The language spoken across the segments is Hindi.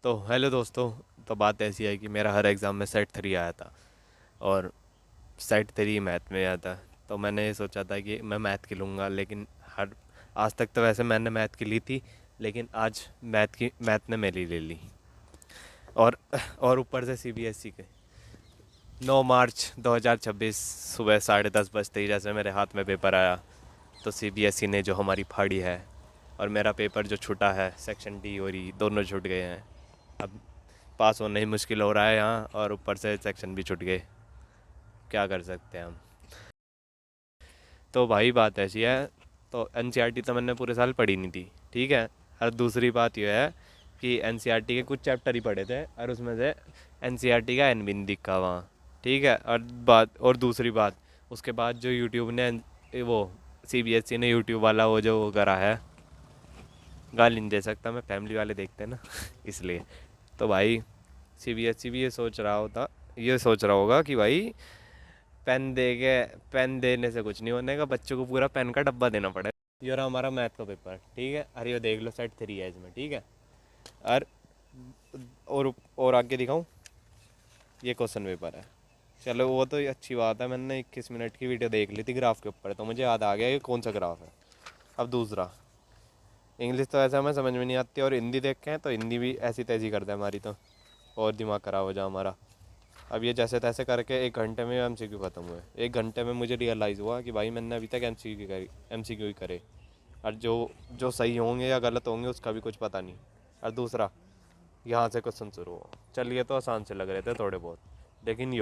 तो हेलो दोस्तों। तो बात ऐसी है कि मेरा हर एग्ज़ाम में सेट 3 आया था और सेट 3 मैथ में आया था। तो मैंने ये सोचा था कि मैं मैथ की लूँगा, लेकिन हर आज तक तो वैसे मैंने मैथ की ली थी, लेकिन आज मैथ ने मेरी ले ली। और और ऊपर से सीबीएसई के 9 मार्च 2026 सुबह 10:30 बजते ही जैसे मेरे हाथ में पेपर आया, तो सीबीएसई ने जो हमारी फाड़ी है और मेरा पेपर जो छूटा है, सेक्शन डी और ई दोनों छूट गए हैं। अब पास होना ही मुश्किल हो रहा है यहाँ, और ऊपर से सेक्शन भी छूट गए। क्या कर सकते हैं हम। तो भाई बात ऐसी है, तो एनसीईआरटी तो मैंने पूरे साल पढ़ी नहीं थी, ठीक है। और दूसरी बात यह है कि एनसीईआरटी के कुछ चैप्टर ही पढ़े थे, और उसमें से एनसीईआरटी का एन भी नहीं दिखा वहाँ, ठीक है। और दूसरी बात, उसके बाद जो यूट्यूब ने वो सीबीएसई ने यूट्यूब वाला वो करा है, गाली नहीं दे सकता मैं, फैमिली वाले देखते हैं ना इसलिए। तो भाई सीबीएसई भी ये सोच रहा होगा कि भाई पेन देने से कुछ नहीं होने का, बच्चों को पूरा पेन का डब्बा देना पड़ेगा। ये रहा हमारा मैथ का पेपर, ठीक है। अरे ये देख लो, सेट 3 है इसमें, ठीक है। और और आगे दिखाऊं, ये क्वेश्चन पेपर है। चलो वो तो अच्छी बात है, मैंने 21 मिनट की वीडियो देख ली थी ग्राफ के ऊपर, तो मुझे याद आ गया ये कौन सा ग्राफ है। अब दूसरा, इंग्लिश तो ऐसा हमें समझ में नहीं आती, और हिंदी देख के तो हिंदी भी ऐसी तैसी करता है हमारी, तो और दिमाग खराब हो जाए हमारा। अब ये जैसे तैसे करके 1 घंटे में एमसीक्यू ख़त्म हुए। 1 घंटे में मुझे रियलाइज़ हुआ कि भाई मैंने अभी तक एमसीक्यू ही करे, और जो जो सही होंगे या गलत होंगे उसका भी कुछ पता नहीं। और दूसरा, यहाँ से क्वेश्चन शुरू हो, चल ये तो आसान से लग रहे थे थोड़े बहुत, लेकिन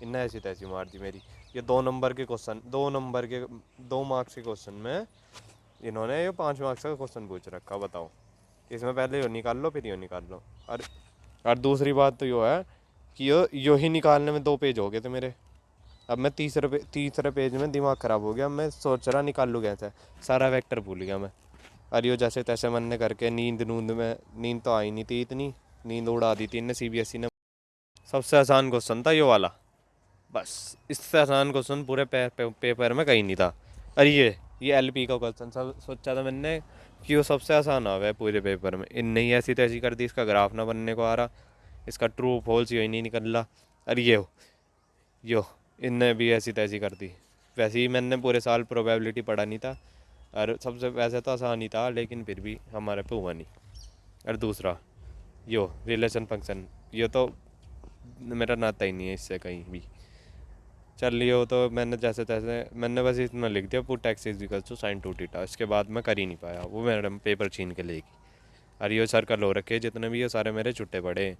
इन्हें ऐसी तैसी मार दी मेरी। ये 2 नंबर के क्वेश्चन, 2 मार्क्स के क्वेश्चन में इन्होंने ये 5 मार्क्स का क्वेश्चन पूछ रखा, बताओ। इसमें पहले यो निकाल लो, फिर यो निकाल लो। और और दूसरी बात तो यो है कि यो ही निकालने में 2 पेज हो गए थे मेरे। अब मैं तीसरे पेज में दिमाग ख़राब हो गया, मैं सोच रहा निकाल लूँ कैसे, सारा वेक्टर भूल गया मैं। और यो जैसे तैसे मन करके नींद तो आई नहीं थी इतनी, नींद उड़ा दी थी इनने, सीबीएसई ने। सबसे आसान क्वेश्चन था यो वाला, बस इससे आसान क्वेश्चन पूरे पेपर में कहीं नहीं था। अरे ये एलपी का क्वेश्चन सब सोचा था मैंने कि वो सबसे आसान आ गया पूरे पेपर में, इनने ही ऐसी तैसी कर दी, इसका ग्राफ ना बनने को आ रहा, इसका ट्रू फॉल्स यही नहीं निकल रहा। अरे यो इनने भी ऐसी तैसी कर दी। वैसे ही मैंने पूरे साल प्रोबेबिलिटी पढ़ा नहीं था, और सबसे वैसे तो आसान ही था, लेकिन फिर भी हमारे पे हुआ नहीं। और दूसरा, यो रिलेशन फंक्शन, ये तो मेरा नाता ही नहीं है इससे कहीं भी। चल लियो, तो मैंने जैसे तैसे मैंने बस इतना लिख दिया, put x is equal to sine 2 theta. इसके बाद मैं कर ही नहीं पाया, वो मैडम पेपर छीन के लेगी। और ये सर्कल हो रखे जितने भी, ये सारे मेरे छुट्टे पड़े,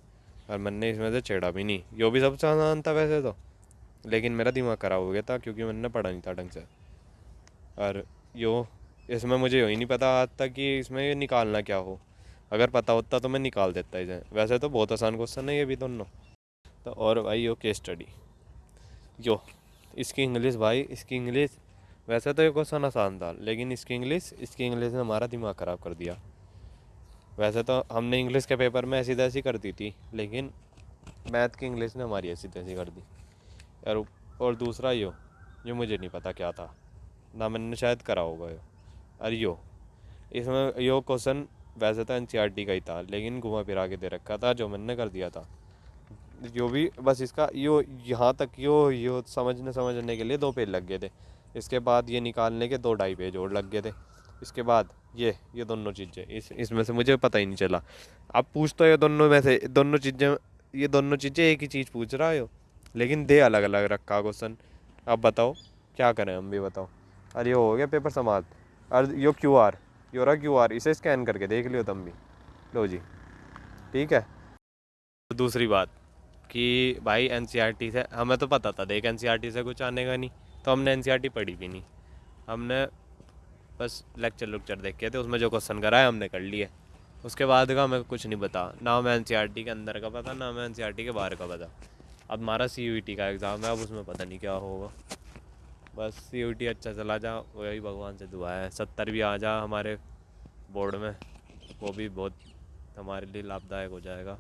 और मैंने इसमें से छेड़ा भी नहीं। यो भी सबसे आसान था वैसे तो, लेकिन मेरा दिमाग ख़राब हो गया था क्योंकि मैंने पढ़ा नहीं था ढंग से। और यो इसमें मुझे यही नहीं पता आज तक कि इसमें ये निकालना क्या हो। अगर पता होता तो मैं निकाल देता इसे, वैसे तो बहुत आसान क्वेश्चन है ये भी दोनों। तो और भाई यो केस स्टडी, यो इसकी इंग्लिश, भाई इसकी इंग्लिश, वैसे तो ये क्वेश्चन आसान था, लेकिन इसकी इंग्लिश ने हमारा दिमाग ख़राब कर दिया। वैसे तो हमने इंग्लिश के पेपर में ऐसी तैसी कर दी थी, लेकिन मैथ की इंग्लिश ने हमारी ऐसी तैसी कर दी यार। और दूसरा यो मुझे नहीं पता क्या था, ना मैंने शायद करा होगा यो। अरे इसमें यो क्वेश्चन वैसे तो एनसीईआरटी का ही था, लेकिन घुमा फिरा के दे रखा था जो मैंने कर दिया था। यो भी बस इसका यहाँ तक यो समझने के लिए 2 पेज लग गए थे। इसके बाद ये निकालने के 2 ढाई पेज और लग गए थे। इसके बाद ये दोनों चीज़ें, इसमें से मुझे पता ही नहीं चला। अब पूछ तो ये दोनों चीज़ें एक ही चीज़ पूछ रहा है यो, लेकिन दे अलग अलग रखा क्वेश्चन। अब बताओ क्या करें, हम भी बताओ। अरे ये हो गया पेपर समाप्त। और यो रहा क्यू आर, इसे स्कैन करके देख लियो तुम भी। लो जी, ठीक है। दूसरी बात कि भाई एनसीईआरटी से हमें तो पता था, देख एनसीईआरटी से कुछ आने का नहीं, तो हमने एनसीईआरटी पढ़ी भी नहीं। हमने बस लेक्चर लुक्चर देखे थे, उसमें जो क्वेश्चन कराए हमने कर लिए। उसके बाद का हमें कुछ नहीं पता, ना हमें एनसीईआरटी के अंदर का पता, ना हमें एनसीईआरटी के बाहर का पता। अब हमारा सीयूईटी का एग्ज़ाम है, अब उसमें पता नहीं क्या होगा। बस सीयूईटी अच्छा चला जा, वही भगवान से दुआ है। 70 भी आ जा हमारे बोर्ड में, वो भी बहुत हमारे लिए लाभदायक हो जाएगा।